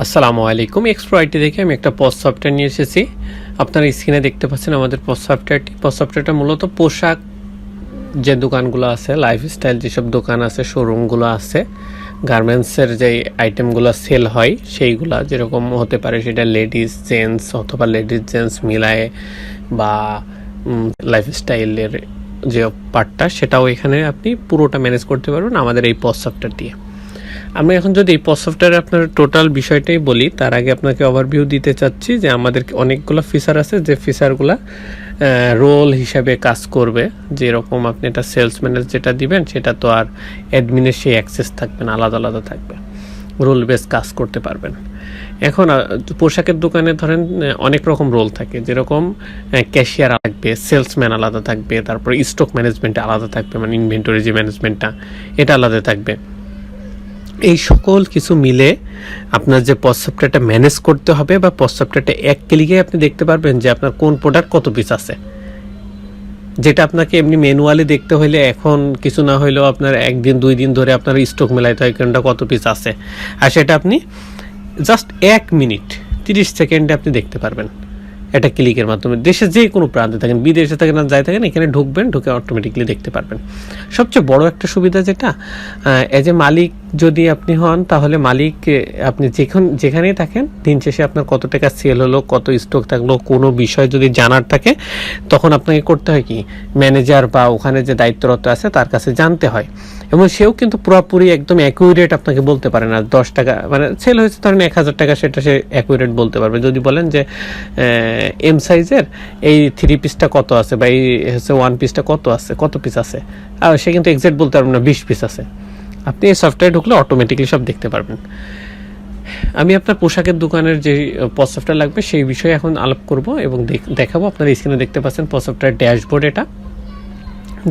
আসসালামু আলাইকুম। এক্সপ্রো আইটি থেকে আমি একটা পজ সফটওয়্যার নিয়ে এসেছি। আপনারা স্ক্রিনে দেখতে পাচ্ছেন আমাদের পজ সফটওয়্যারটা মূলত পোশাক যে দোকানগুলো আছে, লাইফস্টাইল যেসব দোকান আছে, শোরুমগুলো আছে, গার্মেন্টসের যে আইটেমগুলো সেল হয় সেইগুলা যেরকম হতে পারে, সেটা লেডিস জেন্টস অথবা লেডিস জেন্টস মিলায়ে বা লাইফস্টাইলের যে পার্টটা সেটাও এখানে আপনি পুরোটা ম্যানেজ করতে পারবেন আমাদের এই পজ সফটওয়্যার দিয়ে। আমি এখন যদি এই পজ সফটওয়্যারে আপনার টোটাল বিষয়টাই বলি, তার আগে আপনাকে ওভারভিউ দিতে চাচ্ছি যে আমাদের অনেকগুলো ফিচার আছে, যে ফিচারগুলো রোল হিসাবে কাজ করবে। যেরকম আপনি এটা সেলসম্যানের যেটা দিবেন সেটা তো আর অ্যাডমিনের সেই অ্যাক্সেস থাকবে না, আলাদা আলাদা থাকবে, রোল বেস কাজ করতে পারবেন। এখন পোশাকের দোকানে ধরেন অনেক রকম রোল থাকে, যেরকম ক্যাশিয়ার থাকবে, সেলসম্যান আলাদা থাকবে, তারপরে স্টক ম্যানেজমেন্ট আলাদা থাকবে, মানে ইনভেন্টরি যে ম্যানেজমেন্টটা এটা আলাদা থাকবে। এই সকল কিছু মিলে আপনার যে পজ সফটওয়্যারটা ম্যানেজ করতে হবে, বা পজ সফটওয়্যারটা এক ক্লিকে আপনি দেখতে পারবেন যে আপনার কোন প্রোডাক্ট কত পিস আছে, যেটা আপনাকে এমনি ম্যানুয়ালি দেখতে হলে এখন কিছু না হইলেও আপনার একদিন দুই দিন ধরে আপনার স্টক মেলাইতে হয় কোনটা কত পিস আছে, আর সেটা আপনি জাস্ট 1 মিনিট 30 সেকেন্ডে আপনি দেখতে পারবেন এটা ক্লিকের মাধ্যমে। দেশে যে কোনো প্রান্তে থাকেন, বিদেশে থাকেন আর যাই থাকেন, এখানে ঢুকবেন, ঢুকে অটোমেটিকলি দেখতে পারবেন। সবচেয়ে বড় একটা সুবিধা যেটা, এজ এ মালিক যদি আপনি হন, তাহলে মালিক আপনি যেখানেই থাকেন, দিন শেষে আপনার কত টাকা সেল হলো, কত স্টক থাকলো, কোনো বিষয় যদি জানার থাকে, তখন আপনাকে করতে হয় কি, ম্যানেজার বা ওখানে যে দায়িত্বরত আছে তার কাছে জানতে হয়। এবং সেও কিন্তু পুরোপুরি একদম অ্যাকুরেট আপনাকে বলতে পারে না। 10 টাকা মানে সেল হয়েছে ধরেন 1000 টাকা, সেটা সে অ্যাকুরেট বলতে পারবে। যদি বলেন যে এম সাইজের এই 3 পিসটা কত আছে, বা এই হচ্ছে 1 পিসটা কত আছে, কত পিস আছে, আর সে কিন্তু এক্সাক্ট বলতে পারবে না 20 পিস আছে। আপনি এই সফটওয়্যারে ঢুকলে অটোমেটিকলি সব দেখতে পারবেন। আমি আপনার পোশাকের দোকানের যে পজ সফটওয়্যার লাগবে সেই বিষয়ে এখন আলাপ করব এবং দেখাবো। আপনার স্ক্রিনে দেখতে পাচ্ছেন পজ সফটওয়্যার ড্যাশবোর্ড। এটা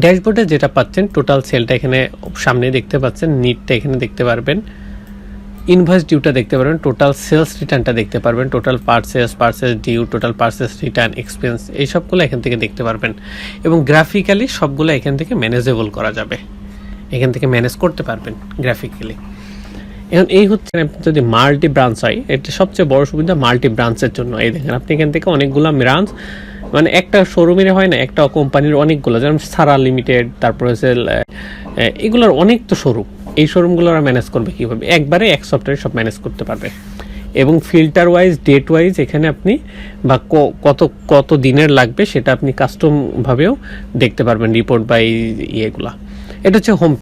ড্যাশবোর্ডে যেটা পাচ্ছেন, টোটাল সেলটা এখানে সামনে দেখতে পাচ্ছেন, নিটটা এখানে দেখতে পারবেন, ইনভয়েস ডিউটা দেখতে পারবেন, টোটাল সেলস রিটার্নটা দেখতে পারবেন, total purchase due, total purchase return, expense, এই সবগুলো এখান থেকে দেখতে পারবেন। এবং গ্রাফিক্যালি সবগুলো এখান থেকে ম্যানেজেবল করা যাবে, এখান থেকে ম্যানেজ করতে পারবেন গ্রাফিক্যালি। এখন এই হচ্ছে যদি মাল্টি ব্রাঞ্চ হয়, এটা সবচেয়ে বড় সুবিধা মাল্টি ব্রাঞ্চের জন্য। এই দেখেন আপনি এখান থেকে অনেকগুলো ব্রাঞ্চ, মানে একটা শোরুমের হয় না, একটা কোম্পানির অনেকগুলো, যেমন সারা লিমিটেড, তারপরে হচ্ছে এগুলোর অনেক তো শোরুম, এই শোরুমগুলো ম্যানেজ করবে কীভাবে, একবারে এক সফটওয়্যারে সব ম্যানেজ করতে পারবে। এবং ফিল্টার ওয়াইজ, ডেট ওয়াইজ এখানে আপনি বা কত দিনের লাগবে সেটা আপনি কাস্টমভাবেও দেখতে পারবেন, রিপোর্ট বা ইয়েগুলা। এটা হচ্ছে হোম